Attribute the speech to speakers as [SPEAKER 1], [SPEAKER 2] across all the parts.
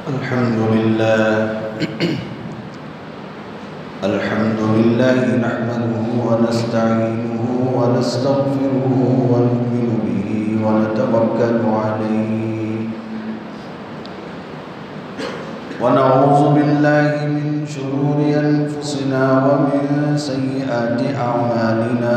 [SPEAKER 1] अल्हम्दुलिल्लाह नहमदुहु व नस्तईनुहु व नस्तगफिरुहु व नु'मिनु बिही व नतवक्कलु अलैहि व नऊज़ु बिल्लाहि मिन शुरूरि अनफुसिना व मिन सय्यिआति अअमालिना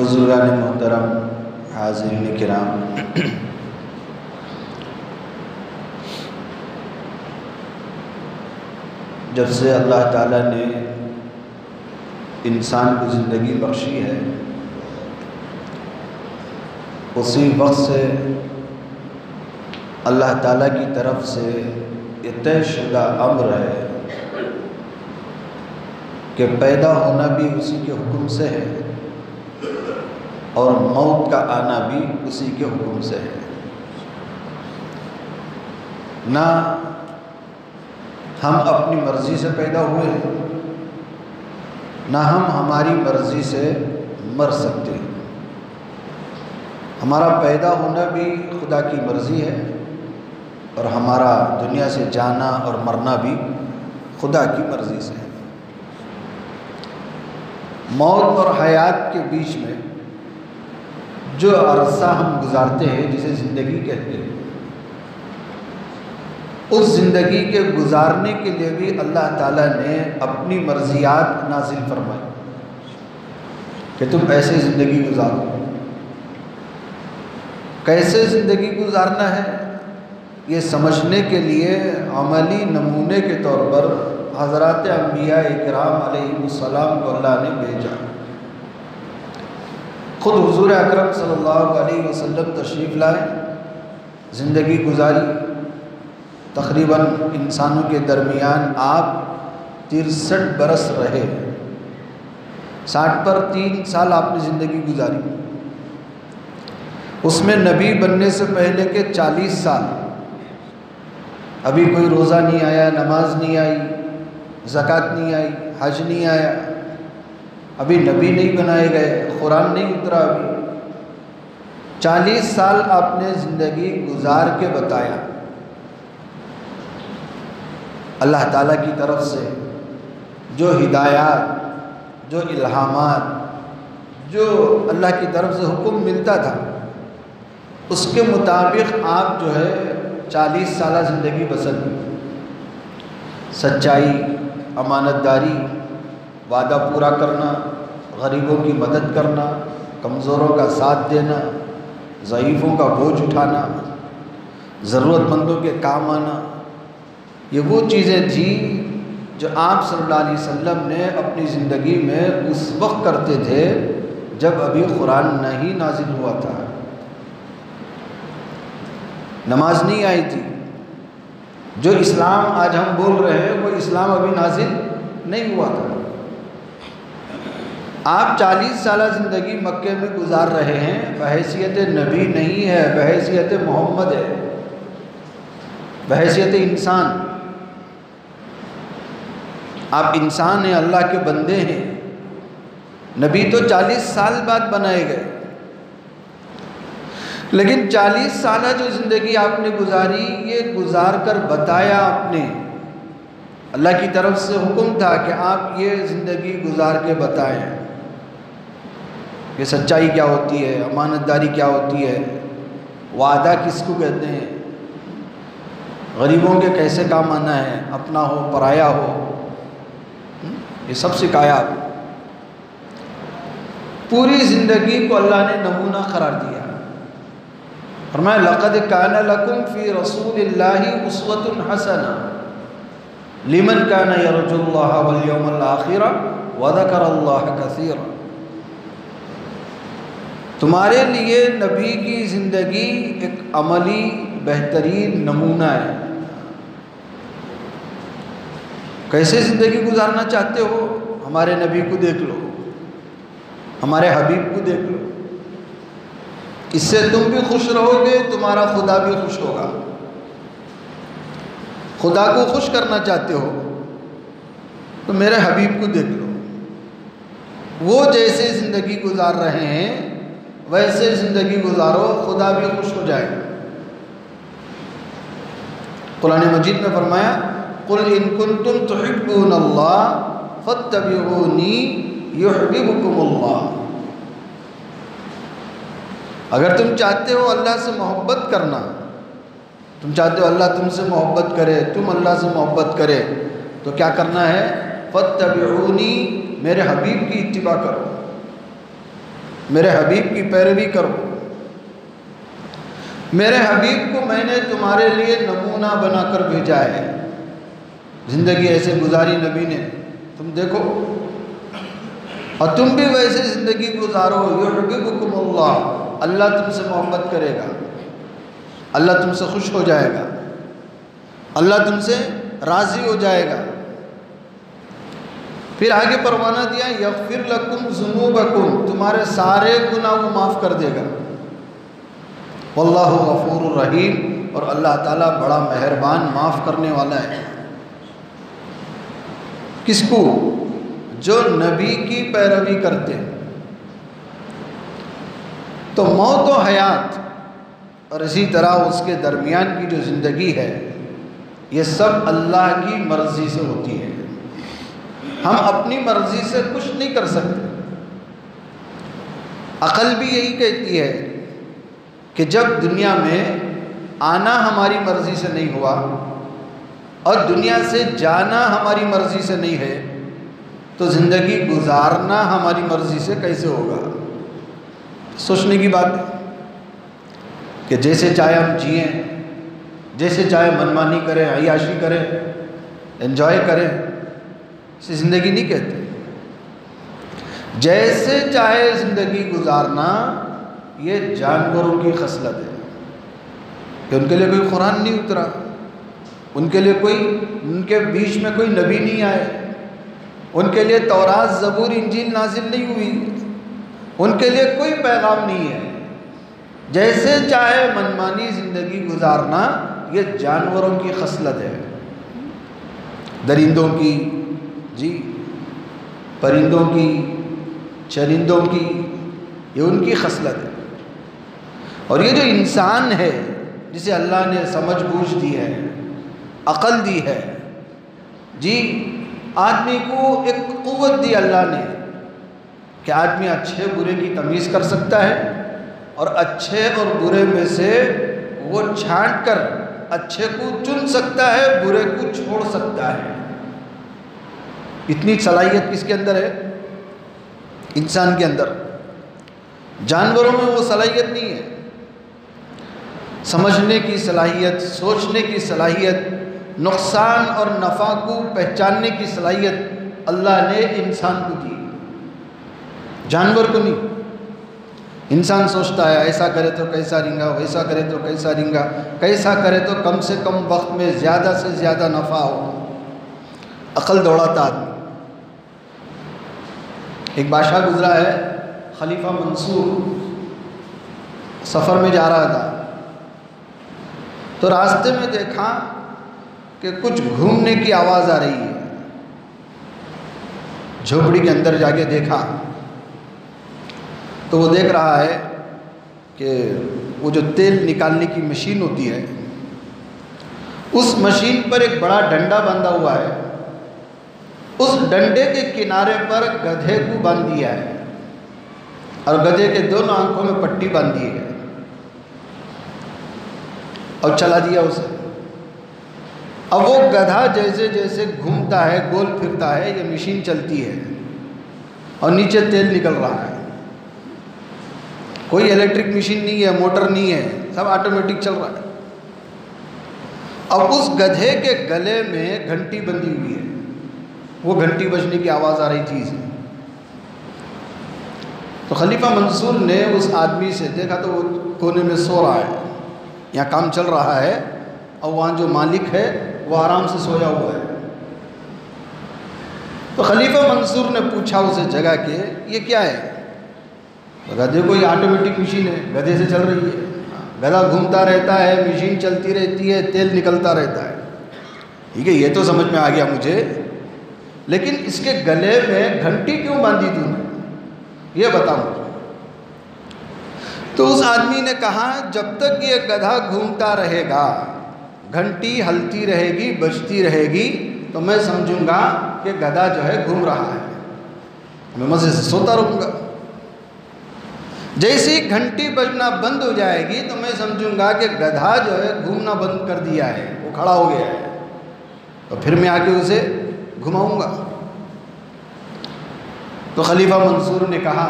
[SPEAKER 1] बुजुर्गान मोहतरम हाज़रीन किराम, जब से अल्लाह ताला ने इंसान को ज़िंदगी बख्शी है उसी वक्त से अल्लाह ताला की तरफ से ये तयशुदा अम्र है कि पैदा होना भी उसी के हुक्म से है और मौत का आना भी उसी के हुक्म से है। ना हम अपनी मर्ज़ी से पैदा हुए हैं, ना हम हमारी मर्ज़ी से मर सकते हैं। हमारा पैदा होना भी खुदा की मर्ज़ी है और हमारा दुनिया से जाना और मरना भी खुदा की मर्ज़ी से है। मौत और हयात के बीच में जो अरसा हम गुजारते हैं जिसे ज़िंदगी कहते हैं, उस ज़िंदगी के गुजारने के लिए भी अल्लाह ताला ने अपनी मर्ज़ियात नाज़िल फरमाई कि तुम ऐसे ज़िंदगी गुजारो। कैसे ज़िंदगी गुजारना है ये समझने के लिए अमली नमूने के तौर पर हज़रात अंबिया इकराम अलैहिमुस्सलाम को अल्लाह ने भेजा। ख़ुद हुज़ूर अकरम सल्लल्लाहु अलैहि वसल्लम तशरीफ़ लाए, ज़िंदगी गुजारी। तक़रीबन इंसानों के दरमियान आप 63 बरस रहे, 60 पर 3 साल आपने ज़िंदगी गुजारी। उसमें नबी बनने से पहले के 40 साल अभी कोई रोज़ा नहीं आया, नमाज नहीं आई, ज़कात नहीं आई, हज नहीं आया, अभी नबी नहीं बनाए गए, कुरान नहीं उतरा। अभी 40 साल आपने ज़िंदगी गुजार के बताया। अल्लाह ताला की तरफ से जो हिदायत, जो इल्हामात, जो अल्लाह की तरफ से हुक्म मिलता था उसके मुताबिक आप जो है 40 साल ज़िंदगी बसर की। सच्चाई, अमानतदारी, वादा पूरा करना, गरीबों की मदद करना, कमज़ोरों का साथ देना, ज़ईफ़ों का बोझ उठाना, ज़रूरतमंदों के काम आना, ये वो चीज़ें थी जो आप सल्लल्लाहु अलैहि वसल्लम ने अपनी ज़िंदगी में उस वक्त करते थे जब अभी कुरान नहीं नाजिल हुआ था, नमाज नहीं आई थी। जो इस्लाम आज हम बोल रहे हैं वो इस्लाम अभी नाजिल नहीं हुआ था। आप 40 साल ज़िंदगी मक्के में गुजार रहे हैं, बहैसियत नबी नहीं है, बहैसियत मोहम्मद है, बहैसियत इंसान। आप इंसान हैं, अल्लाह के बंदे हैं। नबी तो 40 साल बाद बनाए गए, लेकिन 40 साल जो ज़िंदगी आपने गुजारी, ये गुजार कर बताया आपने। अल्लाह की तरफ से हुक्म था कि आप ये ज़िंदगी गुजार के बताएं कि सच्चाई क्या होती है, अमानतदारी क्या होती है, वादा किसको कहते हैं, गरीबों के कैसे काम आना है, अपना हो पराया हो, ये सब सिखाया आप। पूरी ज़िंदगी को अल्लाह ने नमूना करार दिया। फरमाया लक़द कान लकुम फ़ी रसूलिल्लाहि उस्वतुन हसना लिमन कान यरजुल्लाह वल यौमल आखिर व ज़करल्लाह कसीरा। तुम्हारे लिए नबी की ज़िंदगी एक अमली बेहतरीन नमूना है। कैसे ज़िंदगी गुजारना चाहते हो, हमारे नबी को देख लो, हमारे हबीब को देख लो। इससे तुम भी खुश रहोगे, तुम्हारा खुदा भी खुश होगा। खुदा को खुश करना चाहते हो तो मेरे हबीब को देख लो। वो जैसे ज़िंदगी गुजार रहे हैं वैसे ज़िंदगी गुजारो, खुदा भी खुश हो जाएगा। कुरान मजीद में फरमाया कुल इन कुंतुम तुहिब्बूनल्लाह फत्तबिऊनी युहब्बिबुकुमुल्लाह। अगर तुम चाहते हो अल्लाह से मोहब्बत करना, तुम चाहते हो अल्लाह तुमसे मोहब्बत करे, तुम अल्लाह से मोहब्बत करे, तो क्या करना है, फत्तबिऊनी, मेरे हबीब की इत्तिबा करो, मेरे हबीब की पैरवी करो। मेरे हबीब को मैंने तुम्हारे लिए नमूना बनाकर भेजा है। ज़िंदगी ऐसे गुजारी नबी ने, तुम देखो और तुम भी वैसे ज़िंदगी गुजारो। युहब्बिबुकुमुल्लाह, अल्लाह तुमसे मोहब्बत करेगा, अल्लाह तुमसे खुश हो जाएगा, अल्लाह तुमसे राज़ी हो जाएगा। फिर आगे परवाना दिया यग़फ़िर लकुम ज़ुनूबकुम, तुम्हारे सारे गुनाह वो माफ़ कर देगा। वल्लाहु गफ़ूरुर रहीम, और अल्लाह ताला बड़ा मेहरबान माफ़ करने वाला है। किसको? जो नबी की पैरवी करते हैं। तो मौत व हयात और इसी तरह उसके दरमियान की जो ज़िंदगी है, ये सब अल्लाह की मर्ज़ी से होती है। हम अपनी मर्ज़ी से कुछ नहीं कर सकते। अक़ल भी यही कहती है कि जब दुनिया में आना हमारी मर्ज़ी से नहीं हुआ और दुनिया से जाना हमारी मर्ज़ी से नहीं है, तो ज़िंदगी गुजारना हमारी मर्ज़ी से कैसे होगा। सोचने की बात है कि जैसे चाहे हम जिएँ, जैसे चाहे मनमानी करें, अय्याशी करें, एंजॉय करें, इसे ज़िंदगी नहीं कहते। जैसे चाहे ज़िंदगी गुजारना ये जानवरों की खसलत है कि उनके लिए कोई कुरान नहीं उतरा, उनके लिए कोई, उनके बीच में कोई नबी नहीं आए, उनके लिए तौरात ज़बूर इंजील नाजिल नहीं हुई, उनके लिए कोई पैगाम नहीं है। जैसे चाहे मनमानी ज़िंदगी गुजारना ये जानवरों की खसलत है, दरिंदों की, जी, परिंदों की, चरिंदों की, ये उनकी खसलत है। और ये जो इंसान है जिसे अल्लाह ने समझ बूझ दी है, अक़ल दी है, जी, आदमी को एक क़ुव्वत दी अल्लाह ने, कि आदमी अच्छे बुरे की तमीज़ कर सकता है और अच्छे और बुरे में से वो छांट कर अच्छे को चुन सकता है, बुरे को छोड़ सकता है। इतनी सलाहियत किसके अंदर है? इंसान के अंदर। जानवरों में वो सलाहियत नहीं है। समझने की सलाहियत, सोचने की सलाहियत, नुकसान और नफ़ा को पहचानने की सलाहियत अल्लाह ने इंसान को दी, जानवर को नहीं। इंसान सोचता है ऐसा करे तो कैसा रिंगा, वैसा करे तो कैसा रिंगा, कैसा करे तो कम से कम वक्त में ज़्यादा से ज़्यादा नफ़ा हो। अक्ल दौड़ाता आदमी। एक बादशाह गुजरा है, खलीफा मंसूर सफ़र में जा रहा था तो रास्ते में देखा कि कुछ घूमने की आवाज़ आ रही है। झोपड़ी के अंदर जाके देखा तो वो देख रहा है कि वो जो तेल निकालने की मशीन होती है, उस मशीन पर एक बड़ा डंडा बांधा हुआ है। उस डंडे के किनारे पर गधे को बांध दिया है और गधे के दोनों आंखों में पट्टी बांधी है और चला दिया उसे। अब वो गधा जैसे जैसे घूमता है, गोल फिरता है, ये मशीन चलती है और नीचे तेल निकल रहा है। कोई इलेक्ट्रिक मशीन नहीं है, मोटर नहीं है, सब ऑटोमेटिक चल रहा है। अब उस गधे के गले में घंटी बंधी हुई है, वो घंटी बजने की आवाज़ आ रही थी इसे। तो खलीफा मंसूर ने उस आदमी से देखा तो वो कोने में सो रहा है, यहाँ काम चल रहा है और वहाँ जो मालिक है वो आराम से सोया हुआ है। तो खलीफा मंसूर ने पूछा उसे जगा के, ये क्या है? तो गधे कोई ऑटोमेटिक मशीन है, गधे से चल रही है, गधा घूमता रहता है, मशीन चलती रहती है, तेल निकलता रहता है। ठीक है, ये तो समझ में आ गया मुझे, लेकिन इसके गले में घंटी क्यों बांधी तूने, ये बता मुझे। तो उस आदमी ने कहा, जब तक ये गधा घूमता रहेगा, घंटी हलती रहेगी, बजती रहेगी, तो मैं समझूंगा कि गधा जो है घूम रहा है, मैं मज़े से सोता रहूँगा। जैसे ही घंटी बजना बंद हो जाएगी तो मैं समझूंगा कि गधा जो है घूमना बंद कर दिया है, वो खड़ा हो गया है, तो फिर मैं आके उसे घुमाऊंगा। तो खलीफा मंसूर ने कहा,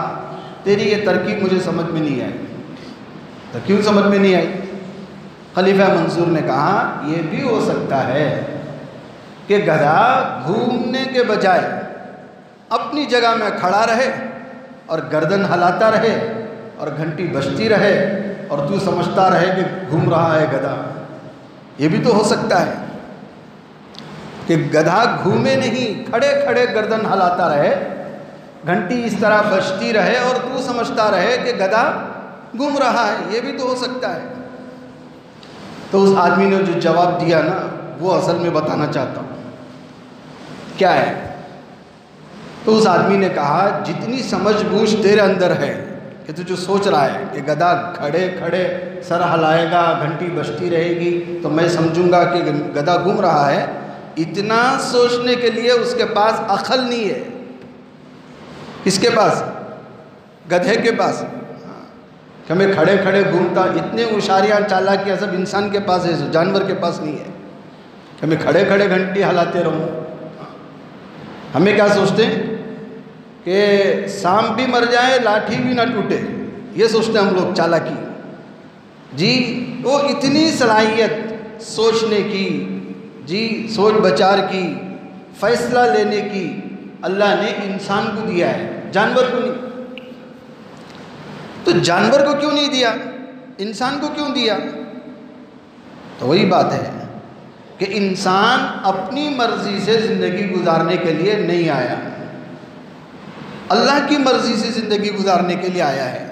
[SPEAKER 1] तेरी ये तरकीब मुझे समझ में नहीं आई। तो क्यों समझ में नहीं आई? खलीफा मंसूर ने कहा, ये भी हो सकता है कि गधा घूमने के बजाय अपनी जगह में खड़ा रहे और गर्दन हिलाता रहे और घंटी बजती रहे और तू समझता रहे कि घूम रहा है गधा। ये भी तो हो सकता है कि गधा घूमे नहीं, खड़े खड़े गर्दन हिलाता रहे, घंटी इस तरह बजती रहे और तू समझता रहे कि गधा घूम रहा है। ये भी तो हो सकता है। तो उस आदमी ने जो जवाब दिया ना, वो असल में बताना चाहता हूँ क्या है। तो उस आदमी ने कहा, जितनी समझ बूझ तेरे अंदर है कि तू जो सोच रहा है कि गधा खड़े खड़े सर हिलाएगा, घंटी बजती रहेगी, तो मैं समझूंगा कि गधा घूम रहा है, इतना सोचने के लिए उसके पास अक्ल नहीं है। किसके पास? गधे के पास। कि मैं खड़े खड़े घूमता, इतने होशियारियाँ चालाकियाँ सब इंसान के पास है, जानवर के पास नहीं है कि मैं खड़े खड़े घंटी हिलाते रहूँ। हमें क्या सोचते हैं कि सांप भी मर जाए, लाठी भी ना टूटे, ये सोचते हैं हम लोग, चालाकी जी। वो इतनी सलाहियत सोचने की जी, सोच विचार की, फैसला लेने की अल्लाह ने इंसान को दिया है, जानवर को नहीं। तो जानवर को क्यों नहीं दिया, इंसान को क्यों दिया? तो वही बात है कि इंसान अपनी मर्जी से ज़िंदगी गुजारने के लिए नहीं आया, अल्लाह की मर्जी से ज़िंदगी गुजारने के लिए आया है।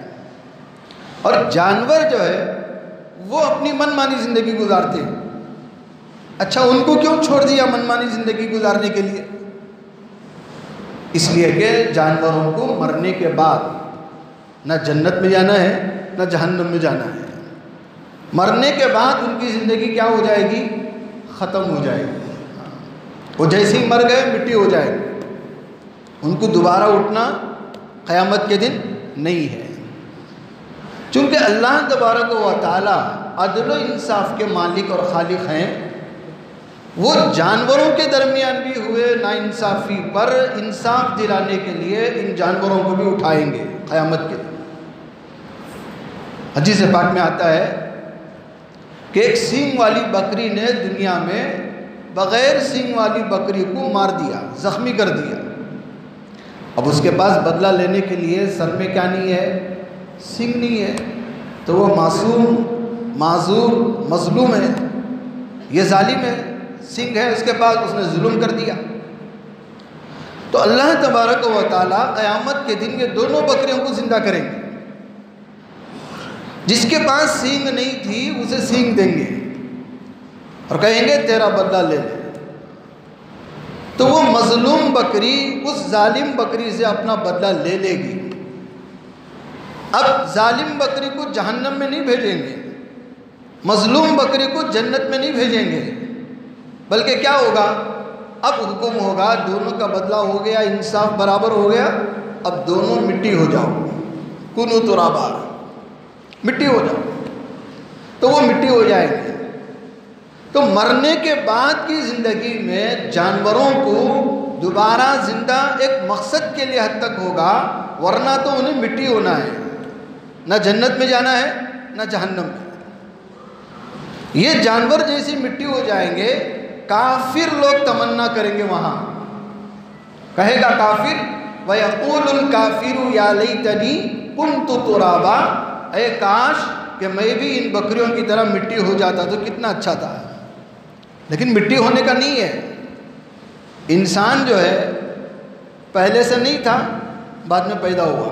[SPEAKER 1] और जानवर जो है वो अपनी मनमानी ज़िंदगी गुजारते हैं। अच्छा, उनको क्यों छोड़ दिया मनमानी ज़िंदगी गुजारने के लिए? इसलिए कि जानवरों को मरने के बाद न जन्नत में जाना है न जहन्नम में जाना है। मरने के बाद उनकी ज़िंदगी क्या हो जाएगी? ख़त्म हो जाएगी। वो जैसे ही मर गए मिट्टी हो जाएगी, उनको दोबारा उठना क़यामत के दिन नहीं है। चूँकि अल्लाह तबारक व तआला अदल व इंसाफ के मालिक और खालिक हैं, वो जानवरों के दरमियान भी हुए नाइंसाफ़ी पर इंसाफ दिलाने के लिए इन जानवरों को भी उठाएंगे क़यामत के दिन। हदीस पाक में आता है कि एक सींग वाली बकरी ने दुनिया में बग़ैर सींग वाली बकरी को मार दिया, ज़ख्मी कर दिया। अब उसके पास बदला लेने के लिए सर में क्या नहीं है? सींग नहीं है। तो वो मासूम, माजूर, मजलूम है, ये जालिम है, सींग है उसके पास, उसने जुल्म कर दिया। तो अल्लाह तबारक व तआला क़यामत के दिन ये दोनों बकरियों को ज़िंदा करेंगे। जिसके पास सींग नहीं थी उसे सींग देंगे और कहेंगे तेरा बदला ले ले। तो वो मजलूम बकरी उस जालिम बकरी से अपना बदला ले लेगी। अब जालिम बकरी को जहन्नम में नहीं भेजेंगे, मजलूम बकरी को जन्नत में नहीं भेजेंगे, बल्कि क्या होगा? अब हुक्म होगा दोनों का बदला हो गया, इंसाफ बराबर हो गया, अब दोनों मिट्टी हो जाओ, कुनू तुराबा, मिट्टी हो जाओ। तो वो मिट्टी हो जाएंगे। तो मरने के बाद की ज़िंदगी में जानवरों को दोबारा ज़िंदा एक मकसद के लिए हद तक होगा, वरना तो उन्हें मिट्टी होना है, ना जन्नत में जाना है ना जहन्नम में। ये जानवर जैसी मिट्टी हो जाएंगे, काफिर लोग तमन्ना करेंगे वहाँ, कहेगा काफिर वयक़ूलुल काफिरु या लैतनी कुन्तु तुराबा, ऐ काश कि मैं भी इन बकरियों की तरह मिट्टी हो जाता तो कितना अच्छा था। लेकिन मिट्टी होने का नहीं है। इंसान जो है पहले से नहीं था, बाद में पैदा हुआ।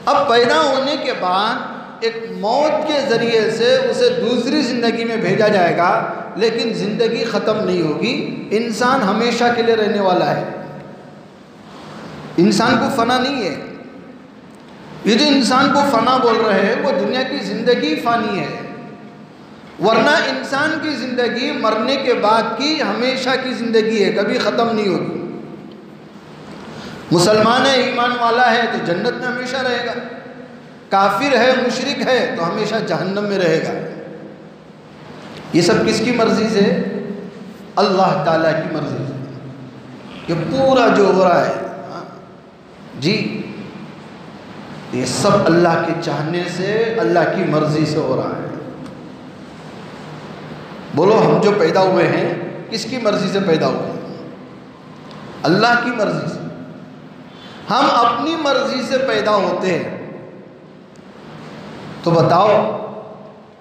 [SPEAKER 1] अब पैदा होने के बाद एक मौत के ज़रिए से उसे दूसरी ज़िंदगी में भेजा जाएगा, लेकिन ज़िंदगी ख़त्म नहीं होगी। इंसान हमेशा के लिए रहने वाला है, इंसान को फ़ना नहीं है। ये जो इंसान को फ़ना बोल रहे हैं वो दुनिया की ज़िंदगी फ़ानी है, वरना इंसान की ज़िंदगी मरने के बाद की हमेशा की ज़िंदगी है, कभी ख़त्म नहीं होगी। मुसलमान है, ईमान वाला है तो जन्नत में हमेशा रहेगा, काफिर है, मुशरिक है तो हमेशा जहन्नम में रहेगा। ये सब किसकी मर्ज़ी से? अल्लाह ताला की मर्ज़ी से। ये पूरा जो हो रहा है जी, ये सब अल्लाह के चाहने से, अल्लाह की मर्ज़ी से हो रहा है। बोलो, हम जो पैदा हुए हैं किसकी मर्ज़ी से पैदा हुए हैं? अल्लाह की मर्ज़ी से। हम अपनी मर्ज़ी से पैदा होते हैं तो बताओ,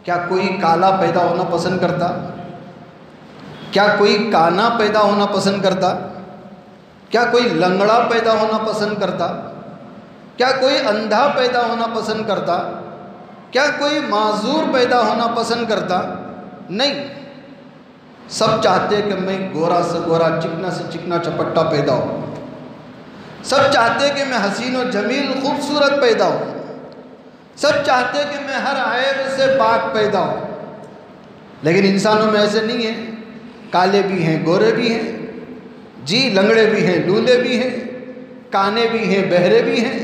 [SPEAKER 1] क्या कोई काला पैदा होना पसंद करता? क्या कोई काना पैदा होना पसंद करता? क्या कोई लंगड़ा पैदा होना पसंद करता? क्या कोई अंधा पैदा होना पसंद करता? क्या कोई माजूर पैदा होना पसंद करता? नहीं। सब चाहते कि मैं गोरा से गोरा, चिकना से चिकना चपट्टा पैदा हो। सब चाहते कि मैं हसीन और जमील खूबसूरत पैदा हो। सब चाहते कि मैं हर ऐब से पाक पैदा हो। लेकिन इंसानों में ऐसे नहीं है। काले भी हैं, गोरे भी हैं जी, लंगड़े भी हैं, लूले भी हैं, काने भी हैं, बहरे भी हैं,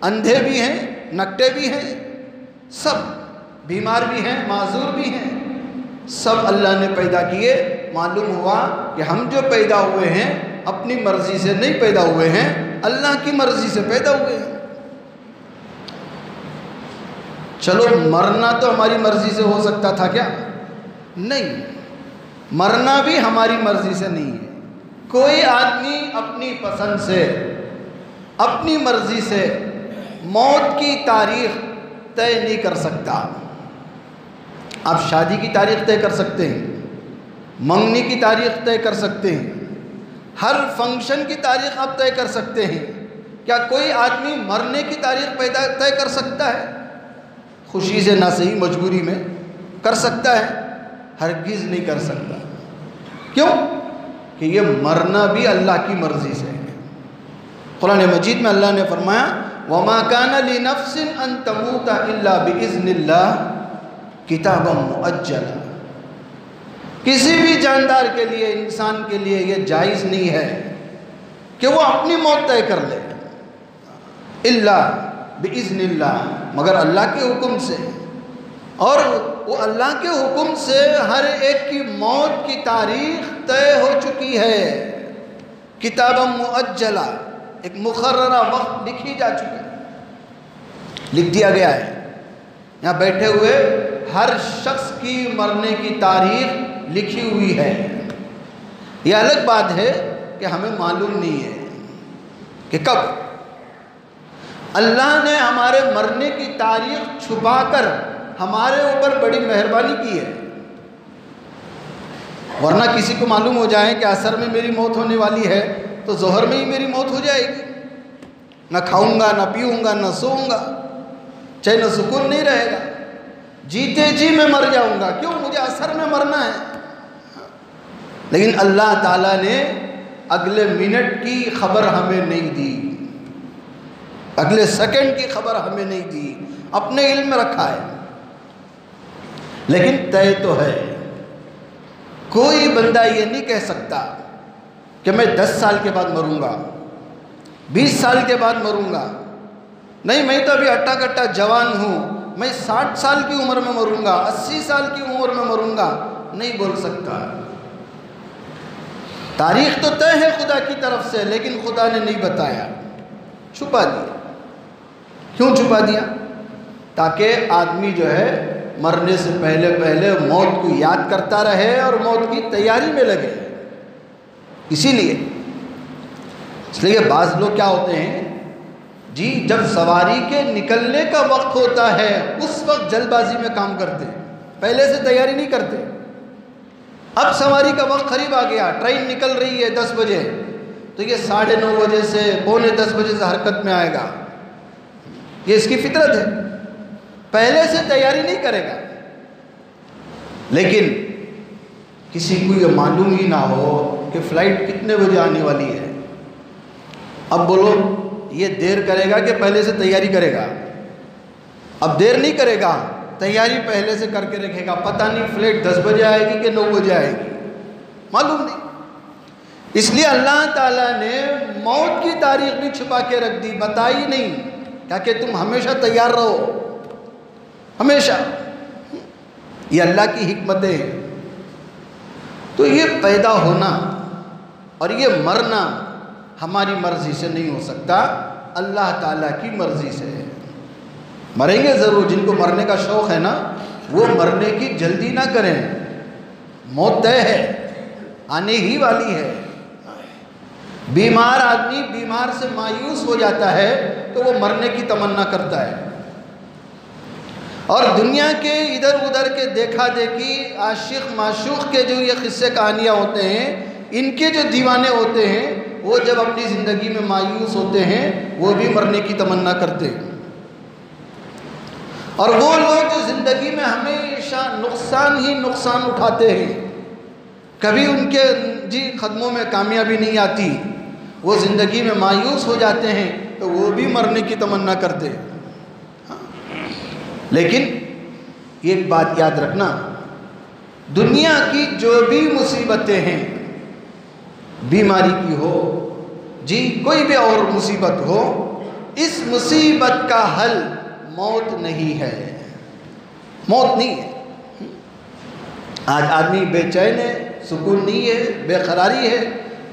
[SPEAKER 1] अंधे भी हैं, नकटे भी हैं, सब बीमार भी हैं, माजूर भी हैं। सब अल्लाह ने पैदा किए। मालूम हुआ कि हम जो पैदा हुए हैं अपनी मर्ज़ी से नहीं पैदा हुए हैं, अल्लाह की मर्ज़ी से पैदा हुए हैं। चलो, मरना तो हमारी मर्ज़ी से हो सकता था क्या? नहीं, मरना भी हमारी मर्ज़ी से नहीं है। कोई आदमी अपनी पसंद से, अपनी मर्ज़ी से मौत की तारीख़ तय नहीं कर सकता। आप शादी की तारीख़ तय कर सकते हैं, मंगनी की तारीख़ तय कर सकते हैं, हर फंक्शन की तारीख़ आप तय कर सकते हैं। क्या कोई आदमी मरने की तारीख़ तय कर सकता है? खुशी से ना सही, मजबूरी में कर सकता है? हरगिज़ नहीं कर सकता। क्यों? कि ये मरना भी अल्लाह की मर्ज़ी से है। कुरान मजीद में अल्लाह ने फरमाया, वमा काना लिनफ्सिन अन तमूता इल्ला बिइज़्निल्लाह किताबम मुअज्जला। किसी भी जानदार के लिए, इंसान के लिए ये जायज़ नहीं है कि वो अपनी मौत तय कर ले। इल्ला बिइज़्निल्लाह, मगर अल्लाह के हुक्म से। और वो अल्लाह के हुक्म से हर एक की मौत की तारीख तय हो चुकी है। किताबम मुअज्जला, एक मुकर्ररा वक्त लिखी जा चुकी है, लिख दिया गया है। यहाँ बैठे हुए हर शख्स की मरने की तारीख लिखी हुई है। यह अलग बात है कि हमें मालूम नहीं है कि कब। अल्लाह ने हमारे मरने की तारीख छुपाकर हमारे ऊपर बड़ी मेहरबानी की है, वरना किसी को मालूम हो जाए कि असर में मेरी मौत होने वाली है तो ज़ोहर में ही मेरी मौत हो जाएगी। ना खाऊंगा, ना पीऊंगा, ना सोऊंगा, चैन सुकून नहीं रहेगा, जीते जी मैं मर जाऊंगा। क्यों? मुझे असर में मरना है। लेकिन अल्लाह ताला ने अगले मिनट की खबर हमें नहीं दी, अगले सेकंड की खबर हमें नहीं दी, अपने इल्म में रखा है। लेकिन तय तो है। कोई बंदा ये नहीं कह सकता कि मैं 10 साल के बाद मरूंगा, 20 साल के बाद मरूंगा। नहीं, मैं तो अभी अट्टा कट्टा जवान हूँ, मैं 60 साल की उम्र में मरूंगा, 80 साल की उम्र में मरूंगा, नहीं बोल सकता। तारीख तो तय है खुदा की तरफ से, लेकिन खुदा ने नहीं बताया, छुपा दिया। क्यों छुपा दिया? ताकि आदमी जो है मरने से पहले पहले मौत को याद करता रहे और मौत की तैयारी में लगे। इसीलिए बाज़ लोग क्या होते हैं जी, जब सवारी के निकलने का वक्त होता है उस वक्त जल्दबाजी में काम करते हैं, पहले से तैयारी नहीं करते। अब सवारी का वक्त करीब आ गया, ट्रेन निकल रही है 10 बजे, तो ये 9:30 बजे से 9:45 बजे से हरकत में आएगा। ये इसकी फितरत है, पहले से तैयारी नहीं करेगा। लेकिन किसी को ये मालूम ही ना हो कि फ़्लाइट कितने बजे आने वाली है, अब बोलो ये देर करेगा कि पहले से तैयारी करेगा? अब देर नहीं करेगा, तैयारी पहले से करके रखेगा। पता नहीं फ्लाइट 10 बजे आएगी कि 9 बजे आएगी, मालूम नहीं। इसलिए अल्लाह ताला ने मौत की तारीख भी छुपा के रख दी, बताई नहीं, ताकि तुम हमेशा तैयार रहो, हमेशा। ये अल्लाह की हिकमतें हैं। तो ये पैदा होना और ये मरना हमारी मर्जी से नहीं हो सकता, अल्लाह ताला की मर्जी से है। मरेंगे ज़रूर, जिनको मरने का शौक़ है ना, वो मरने की जल्दी ना करें। मौत तय है, आने ही वाली है। बीमार आदमी बीमार से मायूस हो जाता है तो वो मरने की तमन्ना करता है। और दुनिया के इधर उधर के देखा देखी आशिक माशूक के जो ये किस्से कहानियाँ होते हैं, इनके जो दीवाने होते हैं, वो जब अपनी ज़िंदगी में मायूस होते हैं वो भी मरने की तमन्ना करते हैं। और वो लोग जो ज़िंदगी में हमेशा नुकसान ही नुकसान उठाते हैं, कभी उनके जी कदमों में कामयाबी नहीं आती, वो ज़िंदगी में मायूस हो जाते हैं, तो वो भी मरने की तमन्ना करते हैं। लेकिन एक बात याद रखना, दुनिया की जो भी मुसीबतें हैं, बीमारी की हो जी, कोई भी और मुसीबत हो, इस मुसीबत का हल मौत नहीं है, मौत नहीं है। आज आदमी बेचैन है, सुकून नहीं है, बेकरारी है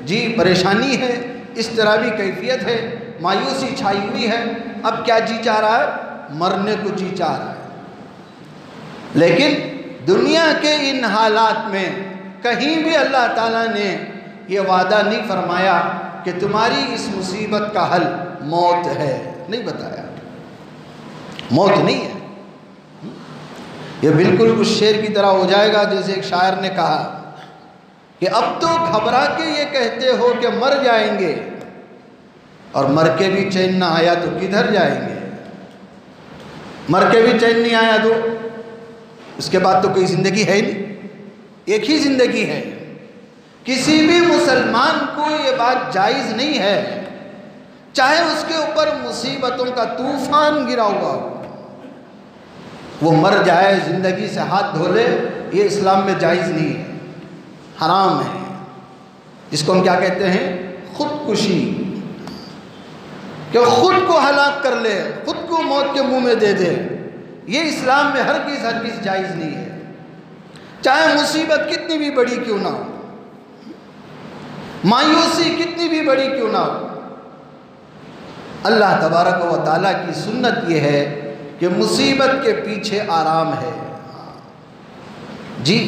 [SPEAKER 1] जी, परेशानी है, इस तरह भी कैफियत है, मायूसी छाई हुई है। अब क्या जी चाह रहा है? मरने को जी चाह रहा है। लेकिन दुनिया के इन हालात में कहीं भी अल्लाह ताला ने ये वादा नहीं फरमाया कि तुम्हारी इस मुसीबत का हल मौत है, नहीं बताया। मौत नहीं है। ये बिल्कुल उस शेर की तरह हो जाएगा जैसे एक शायर ने कहा कि अब तो घबरा के ये कहते हो कि मर जाएंगे, और मर के भी चैन ना आया तो किधर जाएंगे? मर के भी चैन नहीं आया तो उसके बाद तो कोई ज़िंदगी है ही नहीं, एक ही ज़िंदगी है। किसी भी मुसलमान को ये बात जायज़ नहीं है, चाहे उसके ऊपर मुसीबतों का तूफान गिरा हुआ हो, वो मर जाए, ज़िंदगी से हाथ धो ले, ये इस्लाम में जायज़ नहीं है, हराम है। जिसको हम क्या कहते हैं? खुदकुशी। कि खुद को हलाक कर ले, खुद को मौत के मुंह में दे दे, ये इस्लाम में हरगिज़ जायज़ नहीं है, चाहे मुसीबत कितनी भी बड़ी क्यों ना हो, मायूसी कितनी भी बड़ी क्यों ना हो। अल्लाह तबारक व तआला की सुन्नत ये है कि मुसीबत के पीछे आराम है। जी,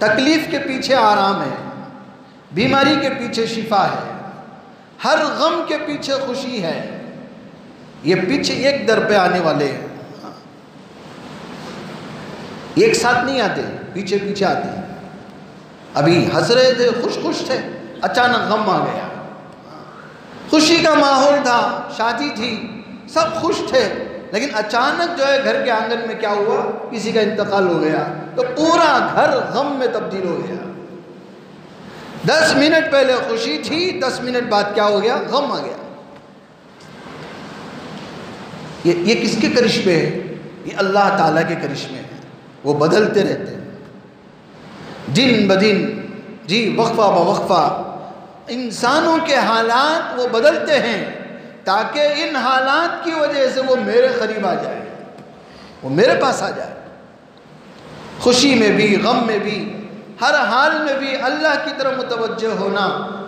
[SPEAKER 1] तकलीफ़ के पीछे आराम है, बीमारी के पीछे शिफा है, हर गम के पीछे खुशी है। ये पीछे एक दर पे आने वाले हैं, एक साथ नहीं आते, पीछे पीछे आते हैं। अभी हंस रहे थे, खुश थे, अचानक गम आ गया। खुशी का माहौल था, शादी थी, सब खुश थे, लेकिन अचानक जो है घर के आंगन में क्या हुआ, किसी का इंतकाल हो गया, तो पूरा घर गम में तब्दील हो गया। 10 मिनट पहले खुशी थी, 10 मिनट बाद क्या हो गया, गम आ गया। ये किसके करिश्मे है? ये अल्लाह ताला के करिश्मे हैं, वो बदलते रहते हैं दिन ब दिन। जी, वक्फा ब वक्फा इंसानों के हालात वो बदलते हैं, ताकि इन हालात की वजह से वो मेरे करीब आ जाए, वो मेरे पास आ जाए। खुशी में भी, गम में भी, हर हाल में भी अल्लाह की तरफ मुतवज्जह होना,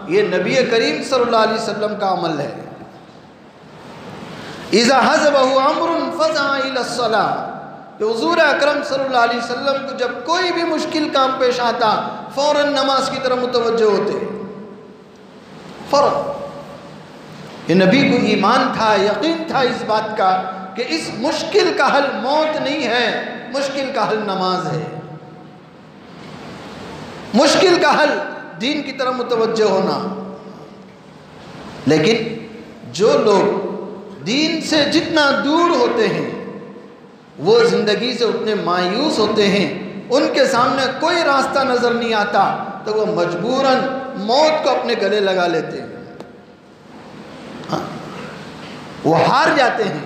[SPEAKER 1] ये नबी करीम सल्लल्लाहु अलैहि वसल्लम का अमल है। इज़ा हज़बहु अम्रुन फ़ज़अ इला स्सलाह, तो हुज़ूर अकरम सल्लल्लाहु अलैहि वसल्लम को जब कोई भी मुश्किल काम पेश आता, फ़ौरन नमाज की तरफ मुतवज्जह होते, फ़ौरन। ये नबी को ईमान था, यकीन था इस बात का कि इस मुश्किल का हल मौत नहीं है, मुश्किल का हल नमाज है, मुश्किल का हल दीन की तरफ मुतवज्जह होना। लेकिन जो लोग दीन से जितना दूर होते हैं, वो ज़िंदगी से उतने मायूस होते हैं, उनके सामने कोई रास्ता नज़र नहीं आता, तो वो मजबूरन मौत को अपने गले लगा लेते हैं। हाँ? वो हार जाते हैं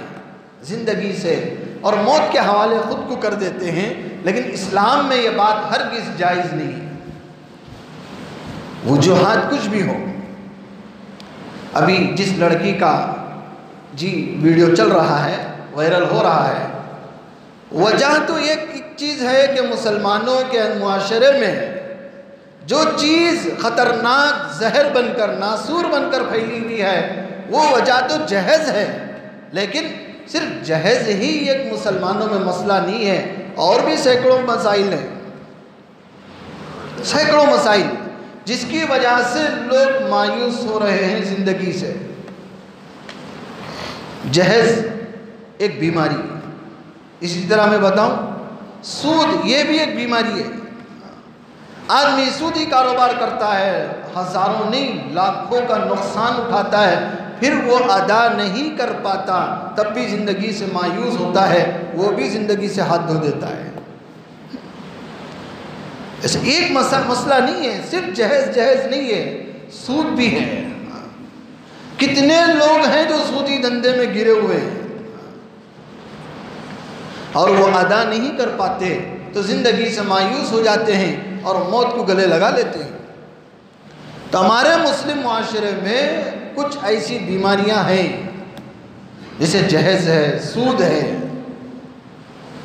[SPEAKER 1] ज़िंदगी से और मौत के हवाले ख़ुद को कर देते हैं। लेकिन इस्लाम में ये बात हरगिज़ जायज़ नहीं है, वजूहात कुछ भी हो। अभी जिस लड़की का जी वीडियो चल रहा है, वायरल हो रहा है, वजह तो एक चीज़ है कि मुसलमानों के मुआशरे में जो चीज़ ख़तरनाक जहर बनकर, नासूर बनकर फैली हुई है, वो वजह तो जहेज़ है। लेकिन सिर्फ जहेज़ ही एक मुसलमानों में मसला नहीं है, और भी सैकड़ों मसाइल हैं, सैकड़ों मसाइल जिसकी वजह से लोग मायूस हो रहे हैं ज़िंदगी से। जहेज़ एक बीमारी है। इसी तरह मैं बताऊं, सूद ये भी एक बीमारी है। आदमी सूदी कारोबार करता है, हज़ारों नहीं लाखों का नुकसान उठाता है, फिर वो अदा नहीं कर पाता, तब भी ज़िंदगी से मायूस होता है, वो भी ज़िंदगी से हाथ धो देता है। ऐसे एक मसला नहीं है, सिर्फ जहेज़ नहीं है, सूद भी है। कितने लोग हैं जो सूदी धंधे में गिरे हुए हैं और वो अदा नहीं कर पाते, तो ज़िंदगी से मायूस हो जाते हैं और मौत को गले लगा लेते हैं। तो हमारे मुस्लिम मुआशरे में कुछ ऐसी बीमारियां हैं, जैसे जहेज़ है, सूद है,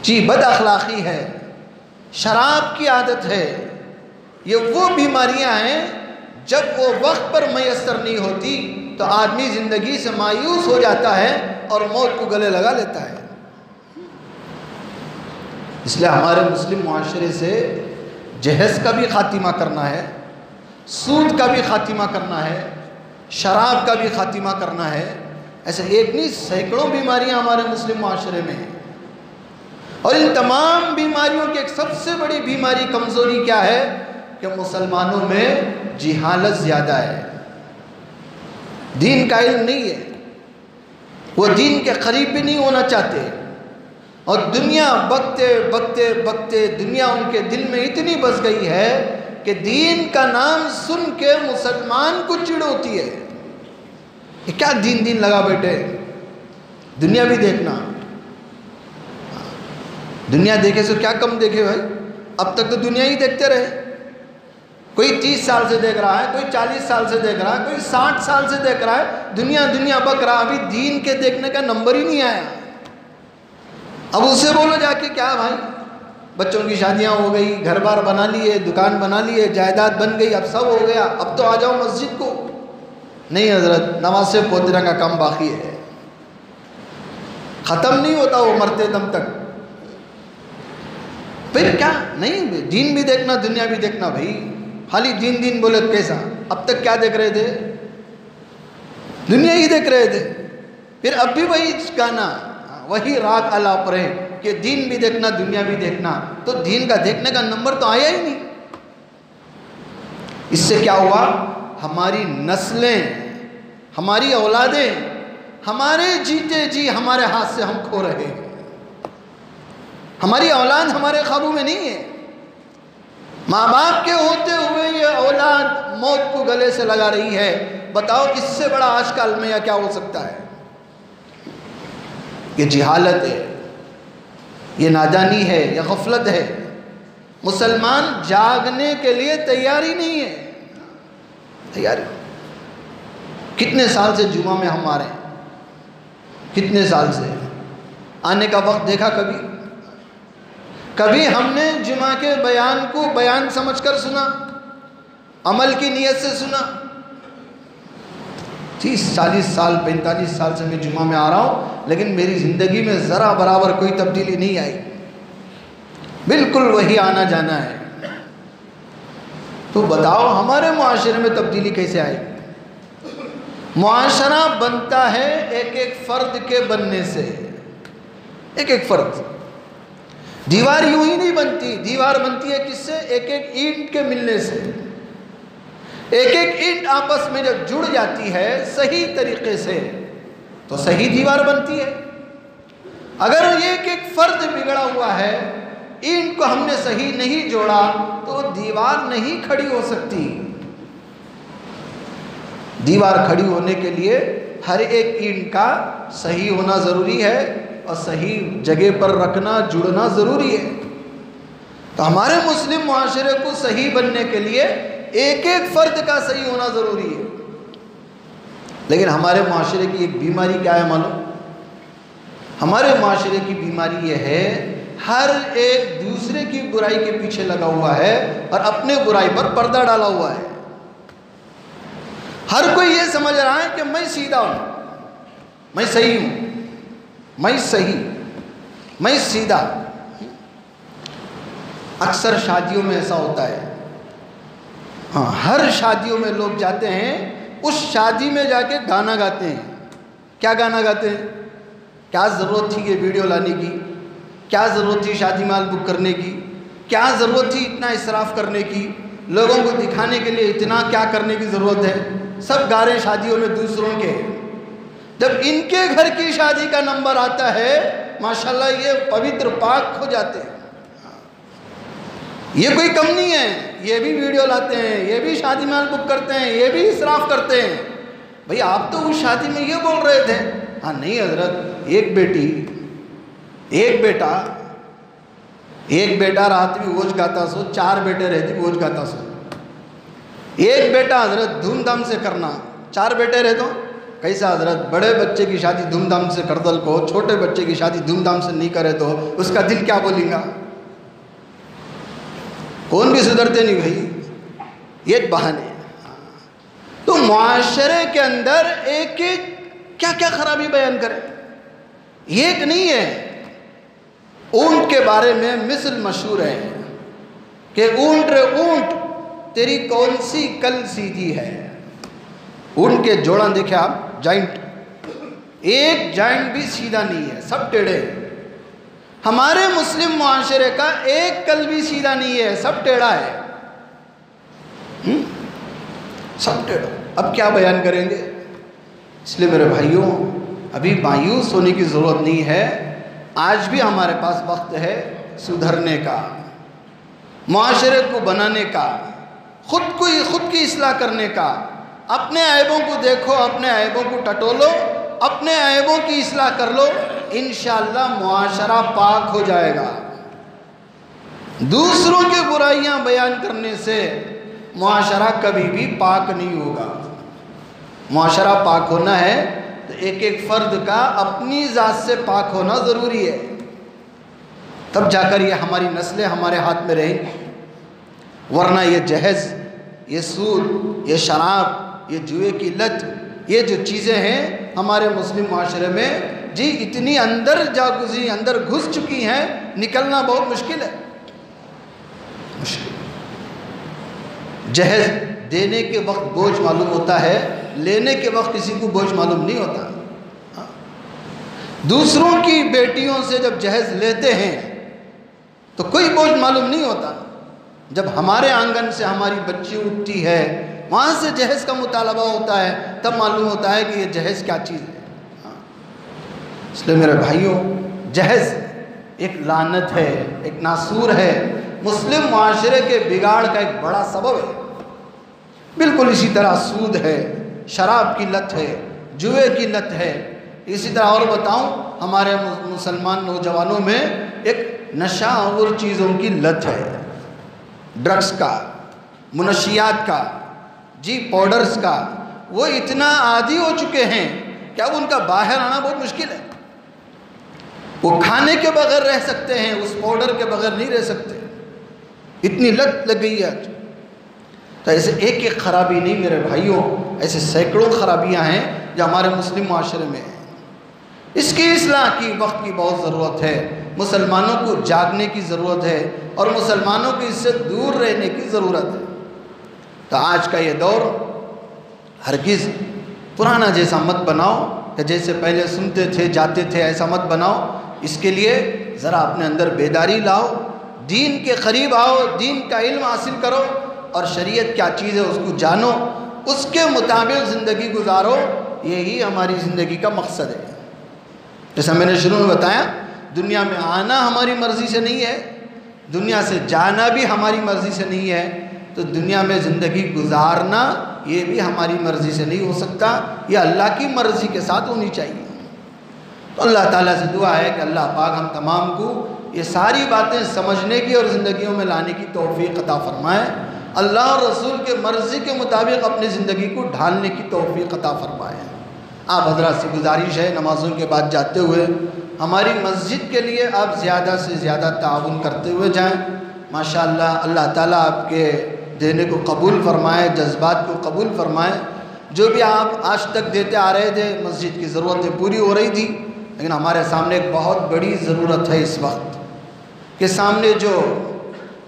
[SPEAKER 1] जी बद अखलाक़ी है, शराब की आदत है। ये वो बीमारियां हैं, जब वो वक्त पर मैसर नहीं होती तो आदमी ज़िंदगी से मायूस हो जाता है और मौत को गले लगा लेता है। इसलिए हमारे मुस्लिम मुआशरे से जहेज़ का भी ख़ातिमा करना है, सूद का भी ख़ातिमा करना है, शराब का भी ख़ातिमा करना है। ऐसे एक नहीं, सैकड़ों बीमारियां हमारे मुस्लिम मुआशरे में हैं। और इन तमाम बीमारियों की एक सबसे बड़ी बीमारी, कमज़ोरी क्या है कि मुसलमानों में जिहालत ज़्यादा है, दीन का इल्म नहीं है, वो दीन के करीब भी नहीं होना चाहते। और दुनिया बकते बकते बकते दुनिया उनके दिल में इतनी बस गई है कि दीन का नाम सुन के मुसलमान को चिढ़ होती है। ये क्या दीन दीन लगा बैठे, दुनिया भी देखना। दुनिया देखे से क्या कम देखे भाई, अब तक तो दुनिया ही देखते रहे। कोई 30 साल से देख रहा है, कोई 40 साल से देख रहा है, कोई 60 साल से देख रहा है, दुनिया बक रहा, अभी दीन के देखने का नंबर ही नहीं आया। अब उससे बोलो जाके क्या भाई, बच्चों की शादियां हो गई, घर बार बना लिए, दुकान बना लिए, जायदाद बन गई, अब सब हो गया, अब तो आ जाओ मस्जिद को। नहीं हजरत, नमाज से पोतरा का काम बाकी है, ख़त्म नहीं होता वो मरते दम तक। फिर क्या, नहीं दीन भी देखना दुनिया भी देखना भाई। खाली दीन दीन बोले कैसा, अब तक क्या देख रहे थे, दुनिया ही देख रहे थे। फिर अब भी वही गाना, वही राग अला परे कि दीन भी देखना दुनिया भी देखना, तो दीन का देखने का नंबर तो आया ही नहीं। इससे क्या हुआ, हमारी नस्लें, हमारी औलादें, हमारे जीते जी हमारे हाथ से हम खो रहे हैं। हमारी औलाद हमारे काबू में नहीं है। माँ बाप के होते हुए ये औलाद मौत को गले से लगा रही है। बताओ इससे बड़ा आज का अलमिया क्या हो सकता है। ये जिहालत है, ये नादानी है, ये गफलत है। मुसलमान जागने के लिए तैयार ही नहीं है। तैयार कितने साल से जुमा में हम आ रहे हैं, कितने साल से आने का वक्त देखा कभी? कभी हमने जुमा के बयान को बयान समझकर सुना, अमल की नीयत से सुना? 30-40 साल 45 साल से मैं जुमा में आ रहा हूँ, लेकिन मेरी ज़िंदगी में ज़रा बराबर कोई तब्दीली नहीं आई, बिल्कुल वही आना जाना है। तो बताओ हमारे मुआशरे में तब्दीली कैसे आएगी? मुआशरा बनता है एक एक फ़र्द के बनने से। एक एक फ़र्द, दीवार यूं ही नहीं बनती, दीवार बनती है किससे? एक एक ईंट के मिलने से। एक एक ईंट आपस में जब जुड़ जाती है सही तरीके से तो सही दीवार बनती है। अगर एक एक फ़र्द बिगड़ा हुआ है, ईंट को हमने सही नहीं जोड़ा, तो दीवार नहीं खड़ी हो सकती। दीवार खड़ी होने के लिए हर एक ईंट का सही होना ज़रूरी है और सही जगह पर रखना, जुड़ना ज़रूरी है। तो हमारे मुस्लिम मुआशरे को सही बनने के लिए एक एक फ़र्द का सही होना ज़रूरी है। लेकिन हमारे मुआशरे की एक बीमारी क्या है मालूम? हमारे मुआशरे की बीमारी ये है, हर एक दूसरे की बुराई के पीछे लगा हुआ है और अपने बुराई पर पर्दा डाला हुआ है। हर कोई ये समझ रहा है कि मैं सीधा हूँ, मैं सही हूँ, मैं सही, मैं सीधा। अक्सर शादियों में ऐसा होता है। हाँ, हर शादियों में लोग जाते हैं, उस शादी में जाके गाना गाते हैं। क्या गाना गाते हैं? क्या ज़रूरत थी ये वीडियो लाने की? क्या ज़रूरत थी शादी माल बुक करने की? क्या ज़रूरत थी इतना इसराफ करने की? लोगों को दिखाने के लिए इतना क्या करने की ज़रूरत है? सब गा रहे शादियों में दूसरों के। जब इनके घर की शादी का नंबर आता है, माशाल्लाह ये पवित्र पाक हो जाते हैं। ये कोई कम नहीं है, ये भी वीडियो लाते हैं, ये भी शादी माल बुक करते हैं, ये भी इसराफ करते हैं। भाई आप तो उस शादी में ये बोल रहे थे। हाँ नहीं हजरत, एक बेटी, एक बेटा, एक बेटा रात में वोज गाता सो, 4 बेटे रहते वोज गाता सो। एक बेटा हजरत धूमधाम से करना, 4 बेटे रहे तो कैसा हजरत? बड़े बच्चे की शादी धूमधाम से कर दल को, छोटे बच्चे की शादी धूमधाम से नहीं करे तो उसका दिल क्या बोलेगा? कौन भी सुधरते नहीं भाई, ये बहाने। तो मुआशरे के अंदर एक एक क्या क्या खराबी बयान करें? एक नहीं है। ऊंट के बारे में मिसल मशहूर है कि ऊंट रे ऊंट तेरी कौन सी कल सीधी है। ऊंट के जोड़ा देखे आप, जॉइंट, एक जॉइंट भी सीधा नहीं है, सब टेढ़े। हमारे मुस्लिम मुआशरे का एक कल भी सीधा नहीं है, सब टेढ़ा है। सब टेढ़ा। अब क्या बयान करेंगे? इसलिए मेरे भाइयों, अभी मायूस होने की ज़रूरत नहीं है। आज भी हमारे पास वक्त है सुधरने का, मुआशरे को बनाने का, खुद की इस्लाह करने का। अपने ऐबों को देखो, अपने ऐबों को टटोलो, अपने ऐबों की इस्लाह कर लो, इंशाअल्लाह मुआशरा पाक हो जाएगा। दूसरों की बुराइयां बयान करने से मुआशरा कभी भी पाक नहीं होगा। मुआशरा पाक होना है तो एक एक फ़र्द का अपनी ज़ात से पाक होना ज़रूरी है, तब जाकर ये हमारी नस्लें हमारे हाथ में रहेंगी। वरना ये जहेज़, ये सूद, ये शराब, ये जुए की लत, ये जो चीज़ें हैं हमारे मुस्लिम माशरे में जी इतनी अंदर जागुज़ी, अंदर घुस चुकी हैं, निकलना बहुत मुश्किल है। मुश्किल। जहेज़ देने के वक्त बोझ मालूम होता है, लेने के वक्त किसी को बोझ मालूम नहीं होता। हाँ। दूसरों की बेटियों से जब जहेज़ लेते हैं तो कोई बोझ मालूम नहीं होता। जब हमारे आंगन से हमारी बच्ची उठती है, वहाँ से जहेज़ का मुतालबा होता है, तब मालूम होता है कि ये जहेज़ क्या चीज़ है। हाँ। इसलिए मेरे भाइयों, जहेज़ एक लानत है, एक नासूर है, मुस्लिम माशरे के बिगाड़ का एक बड़ा सबब है। बिल्कुल इसी तरह सूद है, शराब की लत है, जुए की लत है। इसी तरह और बताऊं, हमारे मुसलमान नौजवानों में एक नशा और चीज़ों की लत है, ड्रग्स का, मुनशियात का, जी पाउडर्स का। वो इतना आदी हो चुके हैं कि अब उनका बाहर आना बहुत मुश्किल है। वो खाने के बगैर रह सकते हैं, उस पाउडर के बगैर नहीं रह सकते, इतनी लत लग गई है। तो ऐसे एक एक खराबी नहीं मेरे भाइयों, ऐसे सैकड़ों खराबियां हैं जो हमारे मुस्लिम माशरे में हैं। इसकी इस्लाह की वक्त की बहुत ज़रूरत है, मुसलमानों को जागने की ज़रूरत है और मुसलमानों को इससे दूर रहने की ज़रूरत है। तो आज का ये दौर हरगिज़ पुराना जैसा मत बनाओ कि जैसे पहले सुनते थे जाते थे, ऐसा मत बनाओ। इसके लिए ज़रा अपने अंदर बेदारी लाओ, दीन के करीब आओ, दीन का इल्म हासिल करो और शरीयत क्या चीज़ है उसको जानो, उसके मुताबिक ज़िंदगी गुजारो। यही हमारी ज़िंदगी का मकसद है। जैसा मैंने शुरू में बताया, दुनिया में आना हमारी मर्ज़ी से नहीं है, दुनिया से जाना भी हमारी मर्ज़ी से नहीं है, तो दुनिया में ज़िंदगी गुजारना ये भी हमारी मर्ज़ी से नहीं हो सकता, ये अल्लाह की मर्ज़ी के साथ होनी चाहिए। तो अल्लाह ताला से दुआ है कि अल्लाह पाक हम तमाम को ये सारी बातें समझने की और ज़िंदगियों में लाने की तौफ़ीक़ अता फ़रमाए। अल्लाह और रसूल के मर्ज़ी के मुताबिक अपनी ज़िंदगी को ढालने की तौफ़ीक़ अता फ़रमाए। आप हज़रात से गुजारिश है, नमाज़ों के बाद जाते हुए हमारी मस्जिद के लिए आप ज़्यादा से ज़्यादा ताउन करते हुए जाएँ। माशाअल्लाह, अल्लाह ताला आपके देने को कबूल फ़रमाए, जज्बात को कबूल फ़रमाए। जो भी आप आज तक देते आ रहे थे, मस्जिद की ज़रूरतें पूरी हो रही थी, लेकिन हमारे सामने एक बहुत बड़ी ज़रूरत है इस वक्त के सामने, जो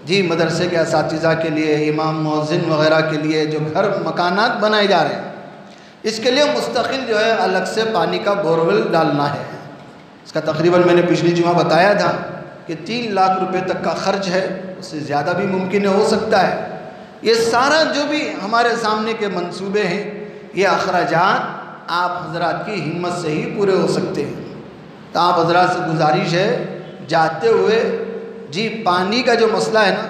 [SPEAKER 1] जी मदरसे के असातिज़ा के लिए, इमाम मुअज़्ज़िन वग़ैरह के लिए जो घर मकानात बनाए जा रहे हैं, इसके लिए मुस्तकिल जो है अलग से पानी का बोरवेल डालना है। इसका तकरीबन मैंने पिछली जुमा बताया था कि 3 लाख रुपए तक का ख़र्च है, उससे ज़्यादा भी मुमकिन हो सकता है। ये सारा जो भी हमारे सामने के मंसूबे हैं, ये अखराजात आप हज़रात की हिम्मत से ही पूरे हो सकते हैं। तो आप हज़रात से गुजारिश है, जाते हुए जी पानी का जो मसला है ना,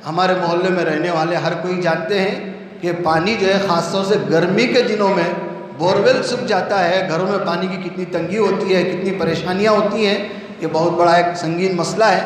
[SPEAKER 1] हमारे मोहल्ले में रहने वाले हर कोई जानते हैं कि पानी जो है ख़ास तौर से गर्मी के दिनों में बोरवेल सूख जाता है, घरों में पानी की कितनी तंगी होती है, कितनी परेशानियां होती हैं, ये बहुत बड़ा एक संगीन मसला है।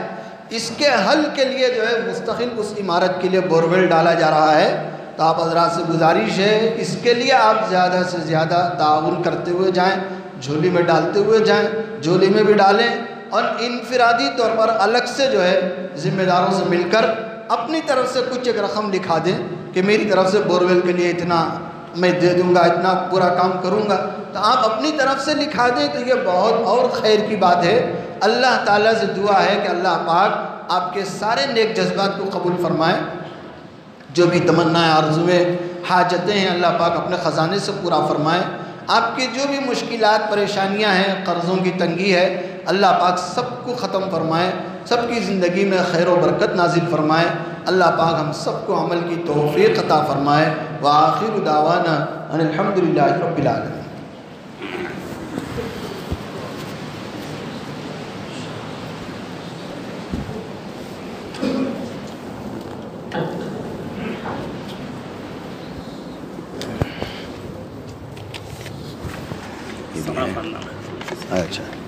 [SPEAKER 1] इसके हल के लिए जो है मुस्तकिल उस इमारत के लिए बोरवेल डाला जा रहा है। तो आप हज़रात से गुजारिश है, इसके लिए आप ज़्यादा से ज़्यादा ताउन करते हुए जाएँ, झोली में डालते हुए जाएँ, झोली में भी डालें और इनफिरादी तौर पर अलग से जो है ज़िम्मेदारों से मिलकर अपनी तरफ से कुछ एक रकम लिखा दें कि मेरी तरफ से बोरवेल के लिए इतना मैं दे दूँगा, इतना पूरा काम करूँगा। तो आप अपनी तरफ से लिखा दें तो ये बहुत और खैर की बात है। अल्लाह ताला से दुआ है कि अल्लाह पाक आपके सारे नेक जज्बात को कबूल फरमाए। जो भी तमन्नाएं, आरज़ुएं, हाजतें हैं, अल्लाह पाक अपने ख़जाने से पूरा फरमाए। आपकी जो भी मुश्किलात, परेशानियां हैं, कर्ज़ों की तंगी है, अल्लाह पाक सबको ख़त्म फरमाए, सबकी ज़िंदगी में खैर व बरकत नाजिल फरमाए। अल्लाह पाक हम सबको अमल की तौफ़ीक़ अता फरमाए। व आखिरु दावाना अनिल हम्दुलिल्लाहि रब्बिल आलमीन। अच्छा।